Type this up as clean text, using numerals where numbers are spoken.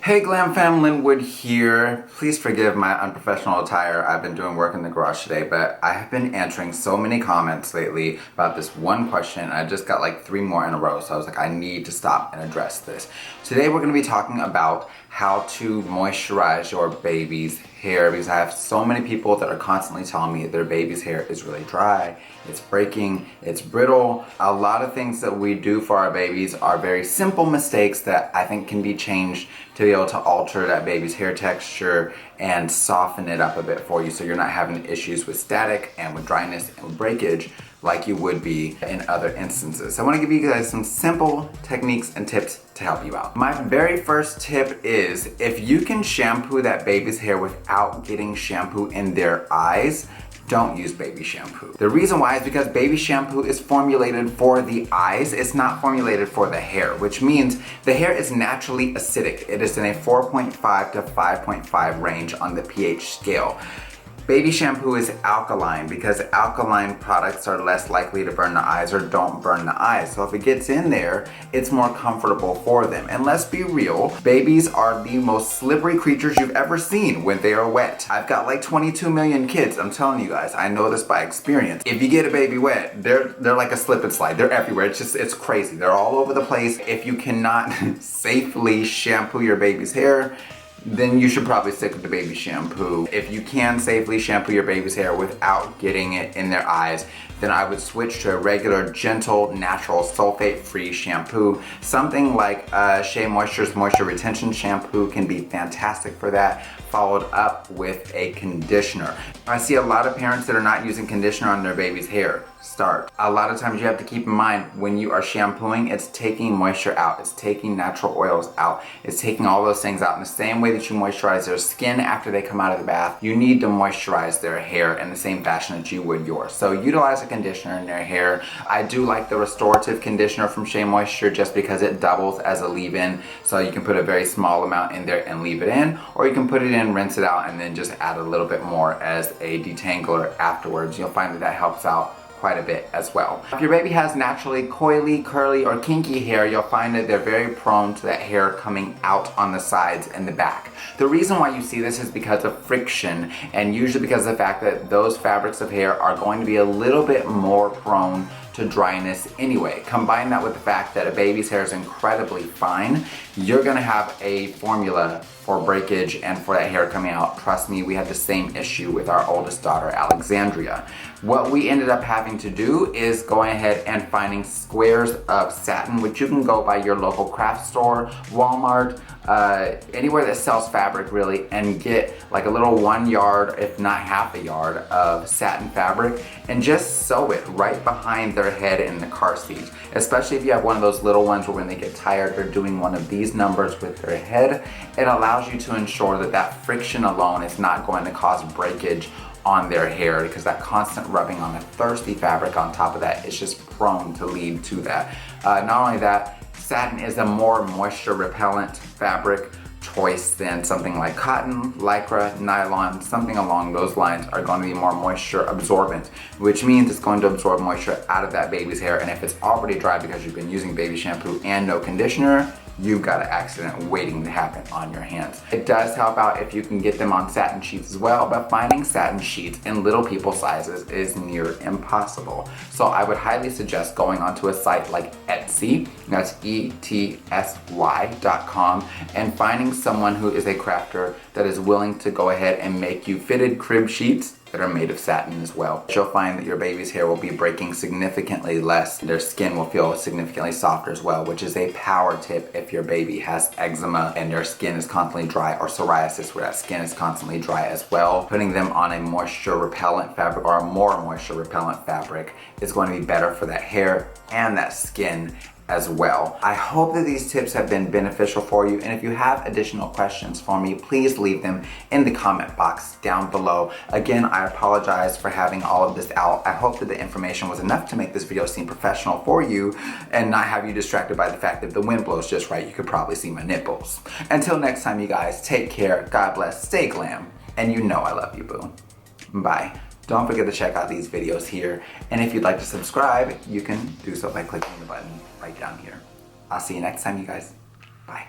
Hey Glamfam, Linwood here. Please forgive my unprofessional attire. I've been doing work in the garage today, but I have been answering so many comments lately about this one question. I just got like 3 more in a row, so I was like, I need to stop and address this. Today we're going to be talking about how to moisturize your baby's hair, because I have so many people that are constantly telling me their baby's hair is really dry, it's breaking, it's brittle. A lot of things that we do for our babies are very simple mistakes that I think can be changed to be able to alter that baby's hair texture and soften it up a bit for you, so you're not having issues with static and with dryness and with breakage like you would be in other instances. So I want to give you guys some simple techniques and tips to help you out. My very first tip is, if you can shampoo that baby's hair without getting shampoo in their eyes, don't use baby shampoo. The reason why is because baby shampoo is formulated for the eyes. It's not formulated for the hair, which means the hair is naturally acidic. It is in a 4.5 to 5.5 range on the pH scale. Baby shampoo is alkaline because alkaline products are less likely to burn the eyes or don't burn the eyes. So if it gets in there, it's more comfortable for them. And let's be real, babies are the most slippery creatures you've ever seen when they are wet. I've got like 22 million kids, I'm telling you guys, I know this by experience. If you get a baby wet, they're like a slip and slide. They're everywhere. It's crazy. They're all over the place. If you cannot safely shampoo your baby's hair, then you should probably stick with the baby shampoo. If you can safely shampoo your baby's hair without getting it in their eyes, then I would switch to a regular, gentle, natural, sulfate-free shampoo. Something like Shea Moisture's Moisture Retention Shampoo can be fantastic for that, followed up with a conditioner. I see a lot of parents that are not using conditioner on their baby's hair. Start. A lot of times you have to keep in mind, when you are shampooing, it's taking moisture out, it's taking natural oils out, it's taking all those things out. In the same way that you moisturize their skin after they come out of the bath, you need to moisturize their hair in the same fashion that you would yours. So utilize a conditioner in their hair. I do like the restorative conditioner from Shea Moisture just because it doubles as a leave-in, so you can put a very small amount in there and leave it in, or you can put it in, rinse it out, and then just add a little bit more as a detangler afterwards. You'll find that that helps out quite a bit as well. If your baby has naturally coily, curly, or kinky hair, you'll find that they're very prone to that hair coming out on the sides and the back. The reason why you see this is because of friction, and usually because of the fact that those fabrics of hair are going to be a little bit more prone to dryness anyway. Combine that with the fact that a baby's hair is incredibly fine, you're gonna have a formula for breakage and for that hair coming out. Trust me, we had the same issue with our oldest daughter, Alexzandria. What we ended up having to do is going ahead and finding squares of satin, which you can go by your local craft store, Walmart, anywhere that sells fabric really, and get like a little 1 yard, if not half a yard of satin fabric, and just sew it right behind their head in the car seat. Especially if you have one of those little ones where when they get tired, they're doing one of these numbers with their head. It allows you to ensure that that friction alone is not going to cause breakage on their hair, because that constant rubbing on a thirsty fabric on top of that is just prone to lead to that. Not only that, satin is a more moisture repellent fabric choice than something like cotton, lycra, nylon, something along those lines are going to be more moisture absorbent, which means it's going to absorb moisture out of that baby's hair. And if it's already dry because you've been using baby shampoo and no conditioner, you've got an accident waiting to happen on your hands. It does help out if you can get them on satin sheets as well, but finding satin sheets in little people sizes is near impossible. So I would highly suggest going onto a site like Etsy, that's ETSY.com, and finding someone who is a crafter that is willing to go ahead and make you fitted crib sheets that are made of satin as well. You'll find that your baby's hair will be breaking significantly less. Their skin will feel significantly softer as well, which is a power tip if your baby has eczema and their skin is constantly dry, or psoriasis where that skin is constantly dry as well. Putting them on a moisture repellent fabric or a more moisture repellent fabric is going to be better for that hair and that skin as well. I hope that these tips have been beneficial for you, and if you have additional questions for me, please leave them in the comment box down below. Again, I apologize for having all of this out. I hope that the information was enough to make this video seem professional for you and not have you distracted by the fact that if the wind blows just right, you could probably see my nipples. Until next time, you guys, take care, God bless, stay glam, and you know I love you, boo. Bye. Don't forget to check out these videos here, and if you'd like to subscribe, you can do so by clicking the button right down here. I'll see you next time, you guys. Bye.